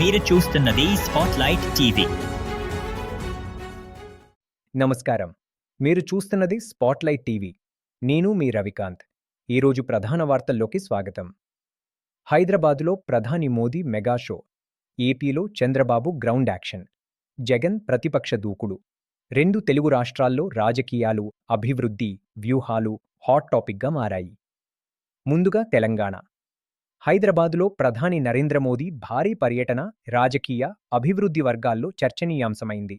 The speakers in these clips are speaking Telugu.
మీరు చూస్తున్నది స్పాట్లైట్ టీవీ. నమస్కారం. మీరు చూస్తున్నది స్పాట్లైట్ టీవీ. నేను మీ రవికాంత్. ఈరోజు ప్రధాన వార్తల్లోకి స్వాగతం. హైదరాబాదులో ప్రధాని మోదీ మెగా షో. ఏపీలో చంద్రబాబు గ్రౌండ్ యాక్షన్. జగన్ ప్రతిపక్ష దూకుడు. 2 తెలుగు రాష్ట్రాల్లో రాజకీయాలు, అభివృద్ధి, వ్యూహాలు హాట్ టాపిక్గా మారాయి. ముందుగా తెలంగాణ. హైదరాబాదులో ప్రధాని నరేంద్ర మోదీ భారీ పర్యటన రాజకీయ, అభివృద్ధి వర్గాల్లో చర్చనీయాంశమైంది.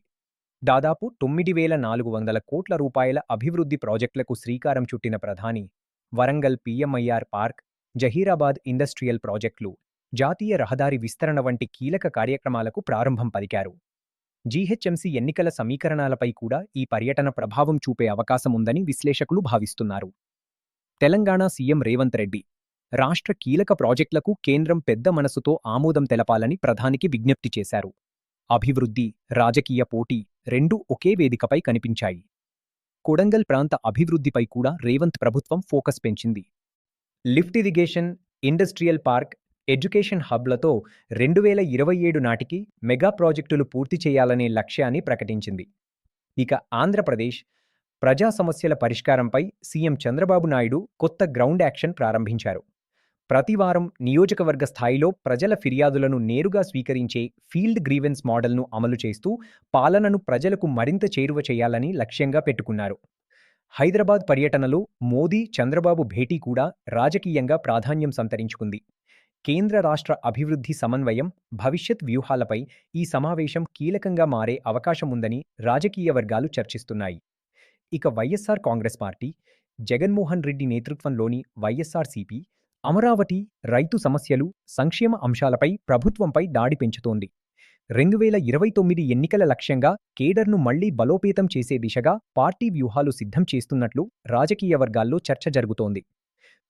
దాదాపు 9,400 కోట్ల రూపాయల అభివృద్ధి ప్రాజెక్టులకు శ్రీకారం చుట్టిన ప్రధాని వరంగల్ పీఎంఐఆర్ పార్క్, జహీరాబాద్ ఇండస్ట్రియల్ ప్రాజెక్టులు, జాతీయ రహదారి విస్తరణ వంటి కీలక కార్యక్రమాలకు ప్రారంభం పలికారు. జీహెచ్ఎంసీ ఎన్నికల సమీకరణాలపై కూడా ఈ పర్యటన ప్రభావం చూపే అవకాశముందని విశ్లేషకులు భావిస్తున్నారు. తెలంగాణ సీఎం రేవంత్ రెడ్డి రాష్ట్ర కీలక ప్రాజెక్టులకు కేంద్రం పెద్ద మనసుతో ఆమోదం తెలపాలని ప్రధానికి విజ్ఞప్తి చేశారు. అభివృద్ధి, రాజకీయ పోటీ రెండూ ఒకే వేదికపై కనిపించాయి. కొడంగల్ ప్రాంత అభివృద్ధిపై కూడా రేవంత్ ప్రభుత్వం ఫోకస్ పెంచింది. Lift irrigation, industrial park, education హబ్లతో 2027 నాటికి మెగా ప్రాజెక్టులు పూర్తి చేయాలనే లక్ష్యాన్ని ప్రకటించింది. ఇక ఆంధ్రప్రదేశ్ ప్రజా సమస్యల పరిష్కారంపై సీఎం చంద్రబాబు నాయుడు కొత్త గ్రౌండ్ యాక్షన్ ప్రారంభించారు. ప్రతివారం నియోజకవర్గ స్థాయిలో ప్రజల ఫిర్యాదులను నేరుగా స్వీకరించే ఫీల్డ్ గ్రీవెన్స్ మోడల్ను అమలు చేస్తూ పాలనను ప్రజలకు మరింత చేరువ చేయాలని లక్ష్యంగా పెట్టుకున్నారు. హైదరాబాద్ పర్యటనలో మోదీ, చంద్రబాబు భేటీ కూడా రాజకీయంగా ప్రాధాన్యం సంతరించుకుంది. కేంద్ర రాష్ట్ర అభివృద్ధి సమన్వయం, భవిష్యత్ వ్యూహాలపై ఈ సమావేశం కీలకంగా మారే అవకాశముందని రాజకీయ వర్గాలు చర్చిస్తున్నాయి. ఇక వైఎస్ఆర్ కాంగ్రెస్ పార్టీ, జగన్మోహన్ రెడ్డి నేతృత్వంలోని వైఎస్ఆర్సీపీ అమరావతి, రైతు సమస్యలు, సంక్షేమ అంశాలపై ప్రభుత్వంపై దాడి పెంచుతోంది. 2029 ఎన్నికల లక్ష్యంగా కేడర్ను మళ్లీ బలోపేతం చేసే దిశగా పార్టీ వ్యూహాలు సిద్ధం చేస్తున్నట్లు రాజకీయ వర్గాల్లో చర్చ జరుగుతోంది.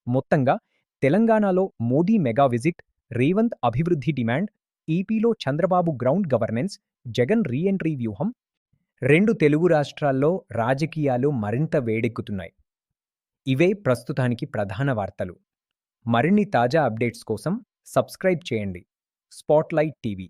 మొత్తంగా తెలంగాణలో మోదీ మెగా విజిట్, రేవంత్ అభివృద్ధి డిమాండ్, ఏపీలో Chandrababu ground governance, Jagan reentry వ్యూహం 2 తెలుగు రాష్ట్రాల్లో రాజకీయాలు మరింత వేడెక్కుతున్నాయి. ఇవే ప్రస్తుతానికి ప్రధాన వార్తలు. మరిన్ని తాజా అప్డేట్స్ కోసం సబ్స్క్రైబ్ చేయండి స్పాట్లైట్ టీవీ.